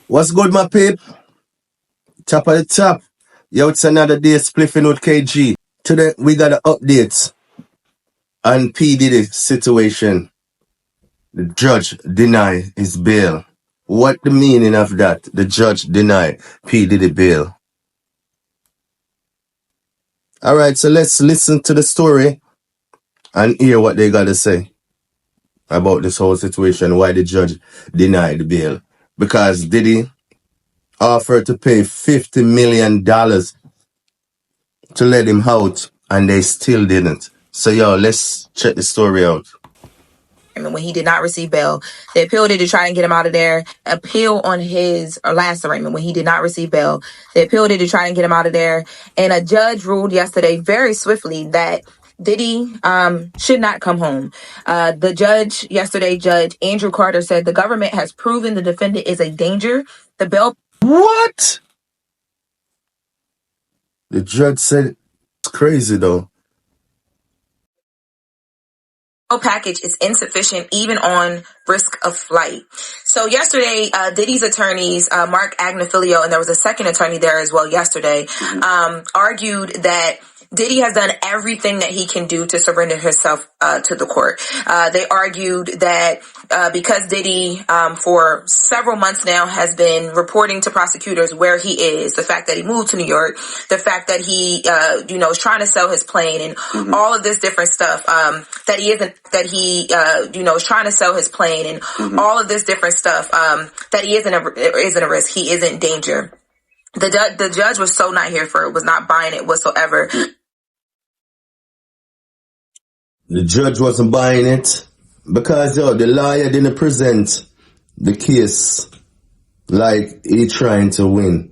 What's good, my peep? Top of the top. Yo, it's another day spliffing with KG. Today, we got an update on P. Diddy situation. The judge deny his bail. What the meaning of that? The judge deny P. Diddy bail. Alright, so let's listen to the story and hear what they gotta say about this whole situation, why the judge denied the bail. Because Diddy offered to pay $50 million to let him out, and they still didn't. So, yo, let's check the story out. When he did not receive bail, they appealed it to try and get him out of there. Appeal on his last arraignment when he did not receive bail. They appealed it to try and get him out of there. And a judge ruled yesterday very swiftly that Diddy should not come home. The judge yesterday, Judge Andrew Carter, said the government has proven the defendant is a danger. The bail... What? The judge said it's crazy, though. Package is insufficient even on risk of flight. So yesterday, Diddy's attorneys, Mark Agnifilio, and there was a second attorney there as well yesterday, argued that Diddy has done everything that he can do to surrender himself to the court. They argued that because Diddy for several months now has been reporting to prosecutors where he is, the fact that he moved to New York, the fact that he is trying to sell his plane and all of this different stuff, that he is trying to sell his plane and all of this different stuff, that he isn't a risk, he isn't danger. The judge was so not here for it, was not buying it whatsoever. The judge wasn't buying it because, the lawyer didn't present the case like he trying to win.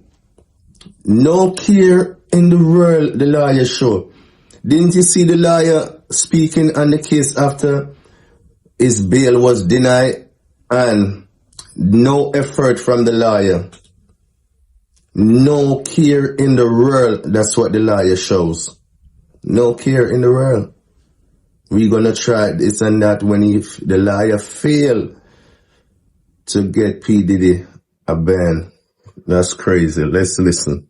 No care in the world the lawyer show. Didn't you see the lawyer speaking on the case after his bail was denied? And no effort from the lawyer. No care in the world. That's what the lawyer shows. No care in the world. We're gonna try this and that when the lawyer fail to get P. Diddy a ban. That's crazy. Let's listen.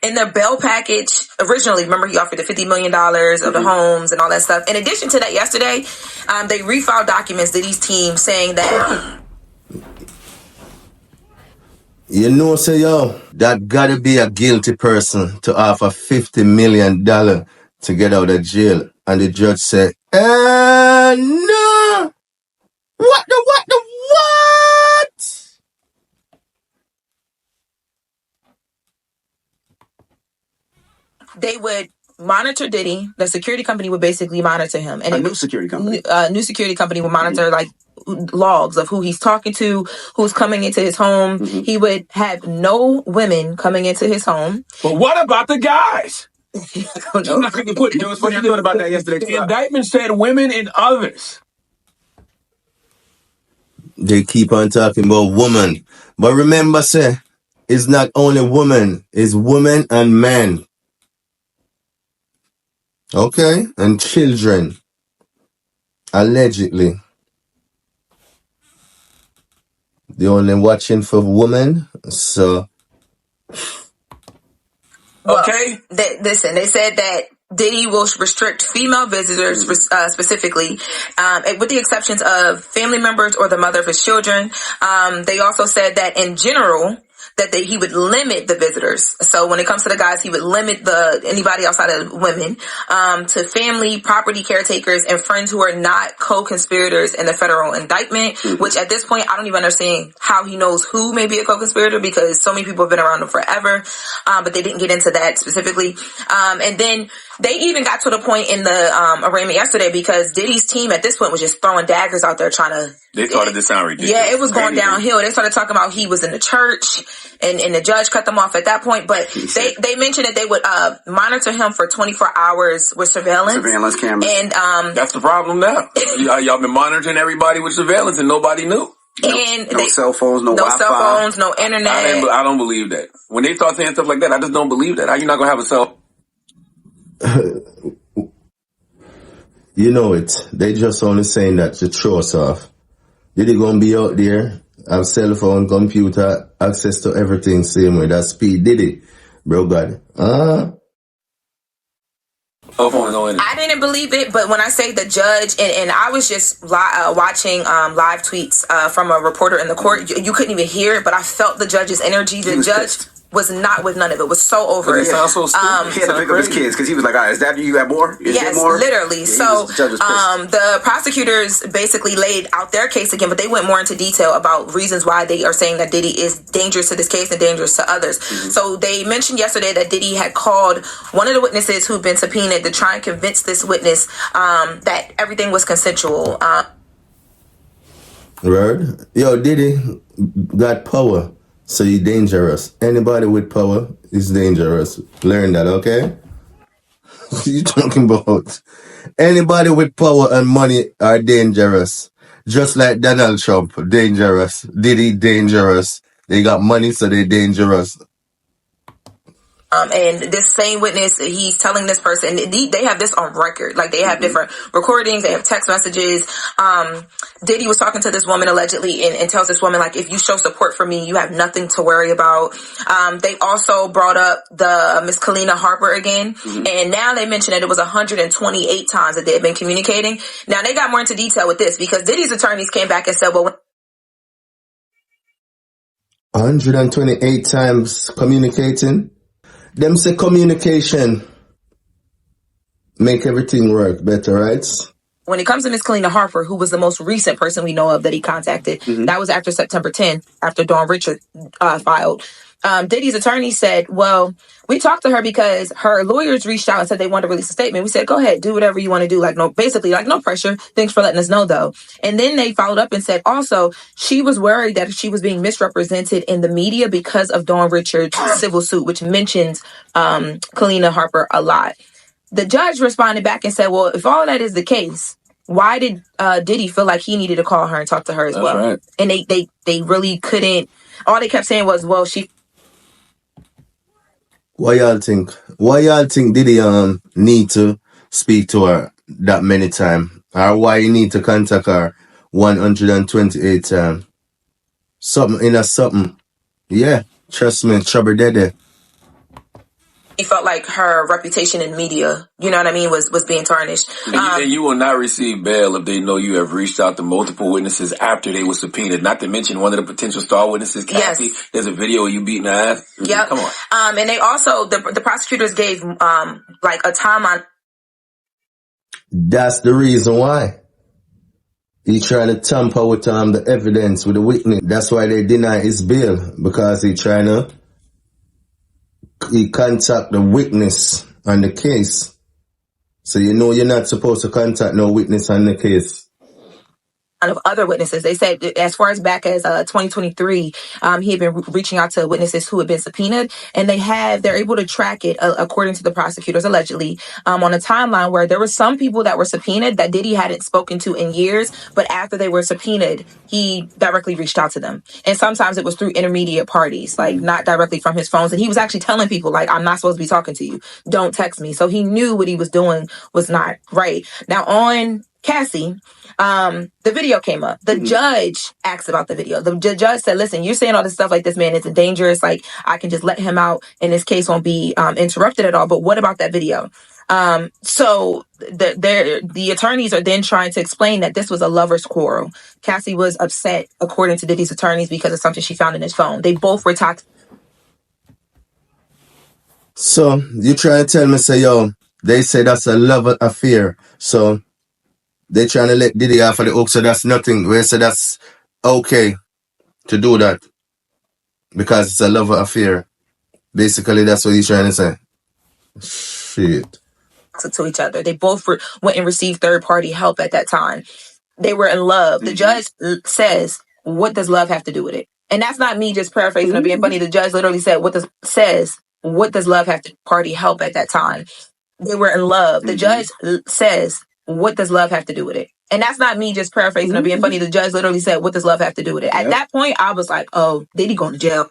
In their bail package, originally, remember he offered the $50 million of the homes and all that stuff. In addition to that, yesterday, they refiled documents to these teams saying that... Say, that gotta be a guilty person to offer $50 million to get out of jail. And the judge said, no! What? They would monitor Diddy. The security company would basically monitor him. And new security company. New security company would monitor, logs of who he's talking to, who's coming into his home. He would have no women coming into his home. But what about the guys? I don't know. It was funny. I thought about that yesterday. The indictment said women and others. They keep on talking about woman. But remember, it's not only woman, it's women and men. Okay? And children. Allegedly. They're only watching for women, so... Okay. They said that Diddy will restrict female visitors specifically, with the exceptions of family members or the mother of his children. They also said that in general, that he would limit the visitors. So when it comes to the guys, he would limit anybody outside of women to family, property caretakers, and friends who are not co-conspirators in the federal indictment, which at this point, I don't even understand how he knows who may be a co-conspirator because so many people have been around him forever, but they didn't get into that specifically. And then they even got to the point in the arraignment yesterday because Diddy's team at this point was just throwing daggers out there trying to... They started to sound ridiculous. Yeah, it was going downhill. They started talking about he was in the church and the judge cut them off at that point. But they mentioned that they would monitor him for 24 hours with surveillance. Surveillance cameras. And that's the problem now. Y'all been monitoring everybody with surveillance and nobody knew. And no cell phones, no Wi-Fi. cell phones, no internet. I don't believe that. When they start saying stuff like that, I just don't believe that. How you not going to have a cell? You know it. They just only saying that to throw us off. Did he gonna be out there have cell phone, computer, access to everything same way. That's P. Diddy, bro God. I didn't believe it, but when I say the judge, and I was just watching live tweets from a reporter in the court, you couldn't even hear it, but I felt the judge's energy. The judge was not with none of it. Was so over it. He sounds so stupid. He had to pick up his kids because he was like, all right, is that you got more? Yes, more? literally. Yeah, so the the prosecutors basically laid out their case again, but they went more into detail about reasons why they are saying that Diddy is dangerous to this case and dangerous to others. So they mentioned yesterday that Diddy had called one of the witnesses who'd been subpoenaed to try and convince this witness that everything was consensual. Word? Yo, Diddy got power, so he dangerous. Anybody with power is dangerous. Learn that, okay? What you talking about? Anybody with power and money are dangerous. Just like Donald Trump, dangerous. Diddy, dangerous. They got money, so they dangerous. And this same witness, he's telling this person, they have this on record. Like, they have different recordings, they have text messages. Diddy was talking to this woman allegedly and tells this woman, like, if you show support for me, you have nothing to worry about. They also brought up the Miss Kalina Harper again. And now they mentioned that it was 128 times that they had been communicating. Now, they got more into detail with this because Diddy's attorneys came back and said, well, 128 times communicating? Them say communication make everything work better, right? when it comes to Miss Kalina Harper, who was the most recent person we know of that he contacted, that was after September 10th, after Dawn Richard filed. Diddy's attorney said, well, we talked to her because her lawyers reached out and said they wanted to release a statement. We said, go ahead, do whatever you want to do. Like, no, basically, like, no pressure. Thanks for letting us know, though. And then they followed up and said, also, she was worried that she was being misrepresented in the media because of Dawn Richard's civil suit, which mentions Kalina Harper a lot. The judge responded back and said, well, if all that is the case, why did Diddy feel like he needed to call her and talk to her as well? Right. And they really couldn't. All they kept saying was, well, she. Why y'all think? Why y'all think Diddy need to speak to her that many times? Or why he need to contact her 128 times? Something in a something. Yeah, trust me, trouble there. He felt like her reputation in media, you know what I mean, was being tarnished. And you will not receive bail if they know you have reached out to multiple witnesses after they were subpoenaed. Not to mention one of the potential star witnesses, Kathy. Yes. There's a video of you beating her ass. Yep. Come on. And they also, the prosecutors gave like a timeline. That's the reason why. He trying to tamper with the evidence with the witness. That's why they deny his bail, because he contact the witness on the case. So you know you're not supposed to contact no witness on the case. Of other witnesses. They said as far as back as 2023, he had been reaching out to witnesses who had been subpoenaed, and they're able to track it, according to the prosecutors, allegedly, on a timeline where there were some people that were subpoenaed that Diddy hadn't spoken to in years, but after they were subpoenaed, he directly reached out to them. And sometimes it was through intermediate parties, like not directly from his phones. And he was actually telling people, like, I'm not supposed to be talking to you. Don't text me. So he knew what he was doing was not right. Now on Cassie, the video came up. The judge asked about the video. The judge said, listen, you're saying all this stuff like this man isn't dangerous. Like, I can just let him out and his case won't be interrupted at all. But what about that video? So the attorneys are then trying to explain that this was a lover's quarrel. Cassie was upset, according to Diddy's attorneys, because of something she found in his phone. They both were toxic. So you trying to tell me, say, yo, they say that's a love affair. So they trying to let Diddy off of the hook, so that's nothing. We say that's okay to do that because it's a love affair. Basically, that's what he's trying to say. Shit. To each other. They both went and received third-party help at that time. They were in love. The judge says, what does love have to do with it? And that's not me just paraphrasing or being funny. The judge literally said, what does love have to party help at that time? They were in love. The judge says, what does love have to do with it? And that's not me just paraphrasing or being funny. The judge literally said, what does love have to do with it? At that point, I was like, oh, Diddy going to jail.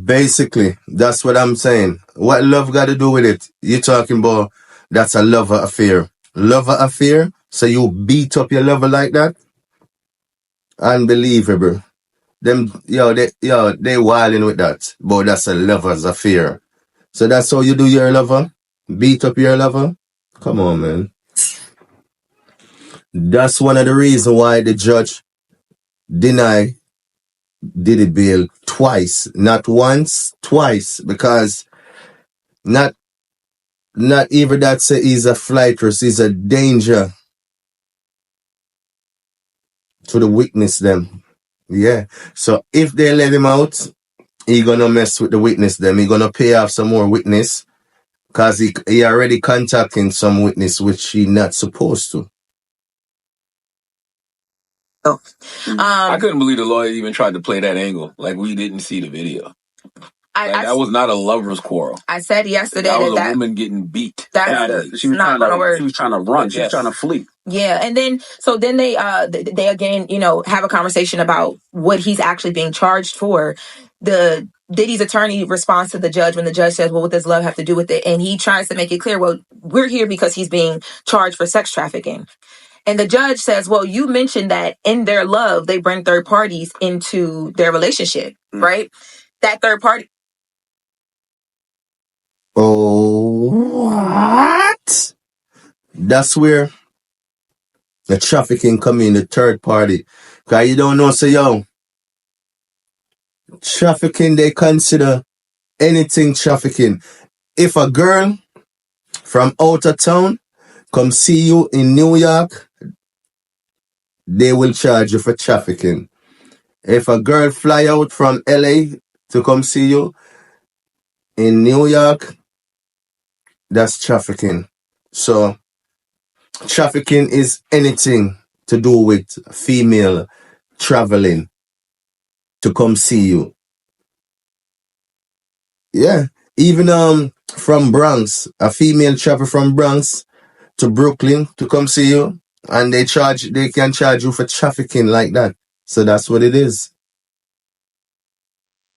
Basically, that's what I'm saying. What love got to do with it? You're talking about that's a lover affair. Lover affair? So you beat up your lover like that? Unbelievable. they wilding with that. But that's a lover's affair. So that's how you do your lover? Beat up your lover? Come on, man. That's one of the reasons why the judge deny Diddy bail twice. Not once, twice. Because not even that say he's a flight risk, he's a danger to the witness them. Yeah. So if they let him out, he gonna mess with the witness them. He gonna pay off some more witness. Cause he already contacting some witness which he not supposed to. I couldn't believe the lawyer even tried to play that angle. Like we didn't see the video. That was not a lover's quarrel. I said yesterday that was a woman getting beat. She was trying to run. She was trying to flee. Yeah, and then they again, have a conversation about what he's actually being charged for. The Diddy's attorney responds to the judge when the judge says, "Well, what does love have to do with it?" And he tries to make it clear, "Well, we're here because he's being charged for sex trafficking." And the judge says, "Well, you mentioned that in their love, they bring third parties into their relationship, right? That third party." Oh, what? That's where the trafficking come in, the third party. Cause you don't know, so trafficking, they consider anything trafficking. If a girl from out of town come see you in New York, they will charge you for trafficking. If a girl fly out from LA to come see you in New York, that's trafficking. So trafficking is anything to do with female traveling to come see you. Yeah. Even from Bronx, a female travel from Bronx to Brooklyn to come see you, and they can charge you for trafficking like that. So that's what it is.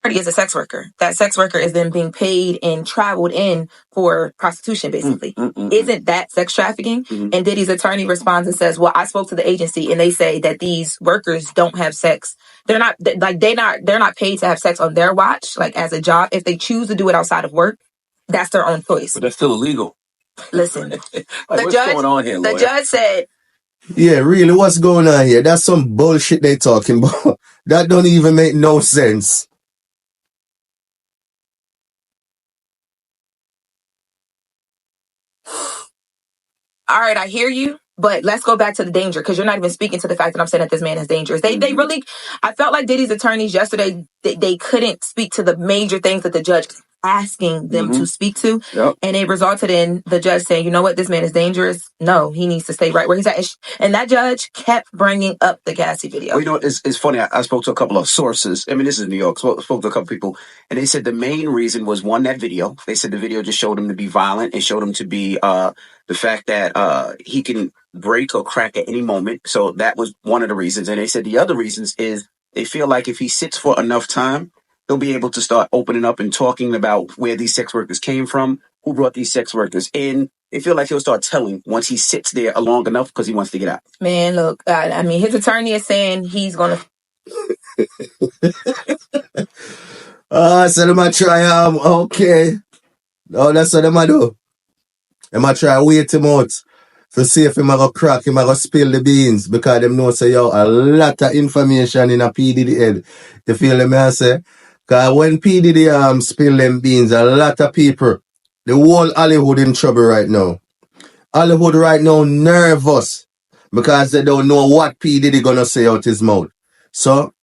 Is a sex worker. That sex worker is then being paid and traveled in for prostitution, basically. Isn't that sex trafficking? And Diddy's attorney responds and says, "Well, I spoke to the agency and they say that these workers don't have sex. They're not paid to have sex on their watch, like as a job. If they choose to do it outside of work, that's their own choice." But that's still illegal. Listen, what's going on here, lawyer? The judge said, "Yeah, really, what's going on here? That's some bullshit they talking about. That don't even make no sense." All right, I hear you, but let's go back to the danger, because you're not even speaking to the fact that I'm saying that this man is dangerous. They really, I felt like Diddy's attorneys yesterday, they couldn't speak to the major things that the judge was asking them to speak to. Yep. And it resulted in the judge saying, "You know what, this man is dangerous. No, he needs to stay right where he's at." And that judge kept bringing up the Cassie video. Well, it's funny. I spoke to a couple of sources. I mean, this is New York. Spoke to a couple people, and they said the main reason was, one, that video. They said the video just showed him to be violent. It showed him to be the fact that he can break or crack at any moment. So that was one of the reasons. And they said the other reasons is they feel like if he sits for enough time, he'll be able to start opening up and talking about where these sex workers came from, who brought these sex workers in. They feel like he'll start telling once he sits there long enough because he wants to get out. Man, look, I mean, his attorney is saying he's going to... So them a try, okay. Oh, that's what them a do. Them a try wait him out to see if him a go crack, him a go spill the beans, because them know say, a lot of information in a P. Diddy head. You feel them I say? Because when P. Diddy spill them beans, a lot of people, the whole Hollywood in trouble right now. Hollywood right now nervous because they don't know what P. Diddy gonna say out his mouth. So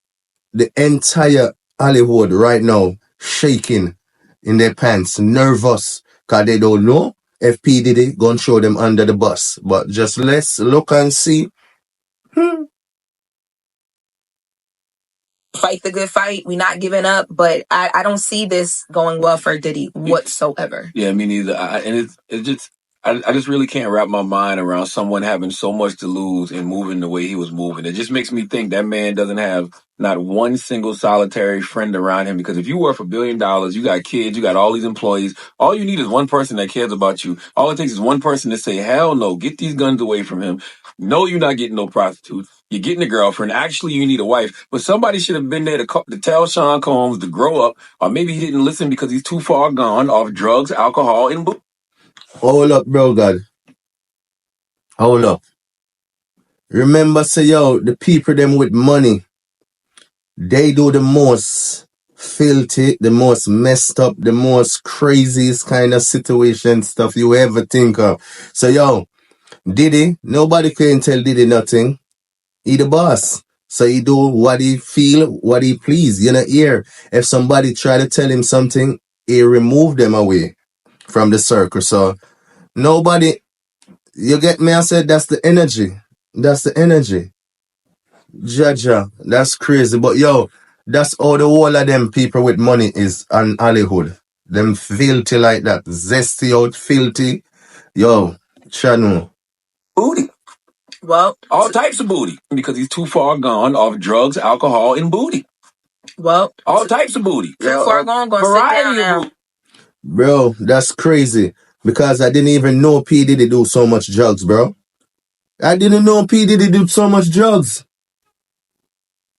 the entire Hollywood right now shaking in their pants, nervous, because they don't know if P. Diddy gonna throw them under the bus. But just let's look and see. Fight the good fight. We're not giving up, but I don't see this going well for Diddy whatsoever. Yeah, me neither. I just really can't wrap my mind around someone having so much to lose and moving the way he was moving. It just makes me think that man doesn't have not one single solitary friend around him, because if you worth $1 billion, you got kids, you got all these employees, all you need is one person that cares about you. All it takes is one person to say, hell no, get these guns away from him. No, you're not getting no prostitute. You're getting a girlfriend. Actually, you need a wife. But somebody should have been there to tell Sean Combs to grow up, or maybe he didn't listen because he's too far gone off drugs, alcohol, and booze. Hold up, bro, God. Hold up. Remember, say, yo, the people them with money, they do the most filthy, the most messed up, the most craziest kind of situation stuff you ever think of. So, yo, Diddy, nobody can tell Diddy nothing. He the boss. So he do what he feel, what he please. You know, here, if somebody try to tell him something, he remove them away from the circle. So nobody, you get me? I said that's the energy. That's the energy. Jaja, that's crazy. But yo, that's all the whole of them people with money is on Hollywood. Them filthy like that. Zesty out, filthy. Yo, channel. Booty. Well, all types of booty, because he's too far gone off drugs, alcohol, and booty. Well, all types of booty. Too far gone, gonna sit down now. Bro, that's crazy. Because I didn't even know P. Diddy do so much drugs, bro. I didn't know P. Diddy do so much drugs.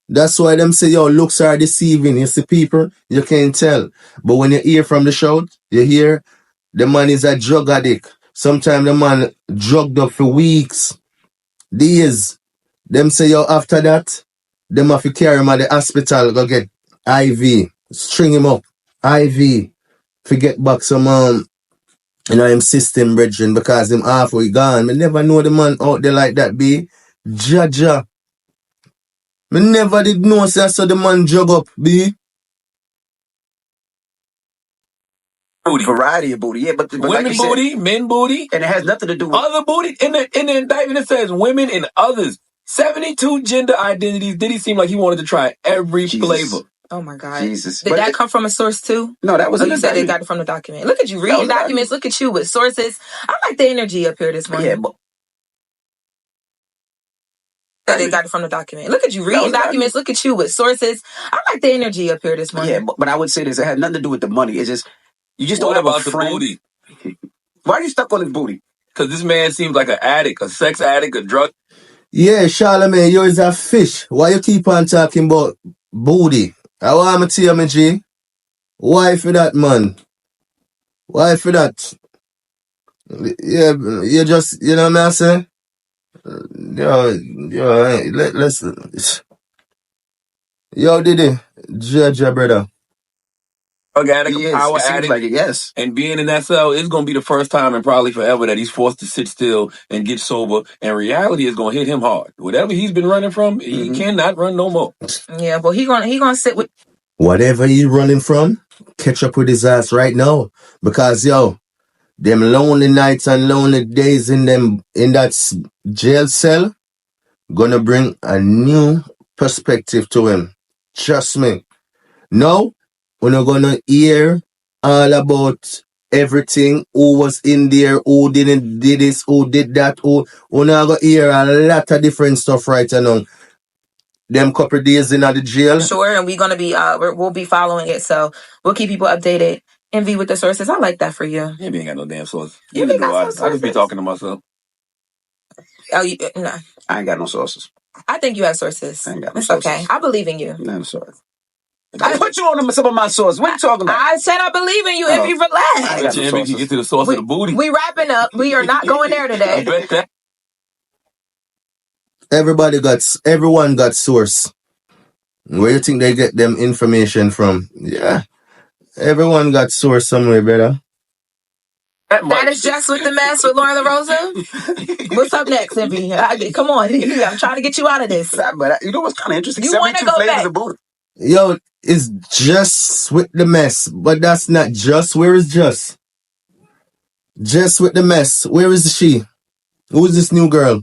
That's why them say, yo, looks are deceiving. You see people, you can't tell. But when you hear from the shout, you hear the man is a drug addict. Sometimes the man drugged up for weeks, days. Them say, yo, after that, them have to carry him at the hospital, go get IV. String him up. IV. Forget back some, him system, brethren, because him halfway gone. Me never know the man out there like that, be. Jaja. Me never did know, say, I saw the man jug up, be. Booty. Variety of booty, yeah, but women like booty, men booty, and it has nothing to do with other booty. In the indictment it says women and others. 72 gender identities. Diddy seemed like he wanted to try every flavor. Oh my God. Jesus. Did that come from a source too? No, that was you said they got it from the document. Look at you reading documents. Look at you with sources. I like the energy up here this morning. Yeah, but they got it from the document. Look at you reading documents. Look at you with sources. I like the energy up here this morning. Yeah, but I would say this. It had nothing to do with the money. It's just you just don't have about a friend. The booty? Why are you stuck on his booty? Because this man seems like an addict, a sex addict, a drug. Yeah, Charlemagne, you is a fish. Why you keep on talking about booty? I want to tell you, my G. Why for that, man? Why for that? Yeah, you just, you know what I'm saying? Let's. Yo, Diddy, Jaja, brother. Organic power addict, like it, yes. And being in that cell is going to be the first time and probably forever that he's forced to sit still and get sober. And reality is going to hit him hard. Whatever he's been running from, he cannot run no more. Yeah, but he gonna sit with whatever he running from. Catch up with his ass right now, because yo, them lonely nights and lonely days in that jail cell gonna bring a new perspective to him. Trust me. Now, we're not gonna hear all about everything, who was in there, who didn't did this, who did that, we're not gonna hear a lot of different stuff right now. Them couple days in the jail. Sure, and we're gonna be we'll be following it, so we'll keep people updated. Envy with the sources. I like that for you. Yeah, ain't got no damn source. You ain't got no sources. I just be talking to myself. Oh, no. I ain't got no sources. I think you have sources. I ain't got no it's sources. Okay. I believe in you. No sources. I put you on some of my sources. What are you talking about? I said I believe in you. If you relax. Jimmy can get to the source of the booty. We wrapping up. We are not going there today. Everyone got source. Where you think they get them information from? Yeah. Everyone got source somewhere, brother. That is Just With the Mess with Lauren LaRosa. What's up next, Envy? Come on. I'm trying to get you out of this. But you know what's kind of interesting? You want to go back? Yo, it's Just With the Mess, but that's not Just. Where is Just? Just With the Mess. Where is she? Who is this new girl?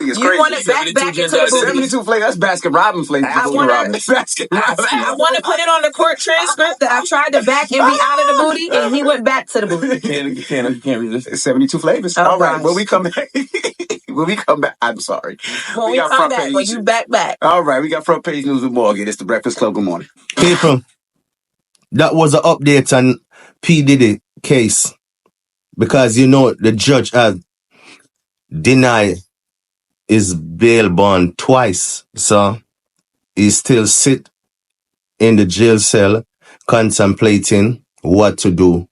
It's You crazy. want to back into the booty. 72 flavors. That's Baskin Robbins flavors. I want to put it on the court transcript that I tried to back and be out of the booty, and he went back to the booty. You can't resist. 72 flavors. Oh, all right. gosh. When we come back, I'm sorry. When we got come front back, page. when you back. All right. We got front page news with Morgan. It's the Breakfast Club. Good morning. People, that was an update on P. Diddy case. Because, the judge has denied his bail bond twice. So, he still sit in the jail cell contemplating what to do.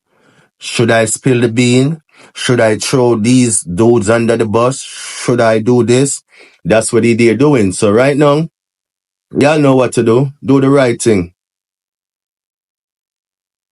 Should I spill the bean? Should I throw these dudes under the bus? Should I do this? That's what they're doing. So right now, y'all know what to do. Do the right thing.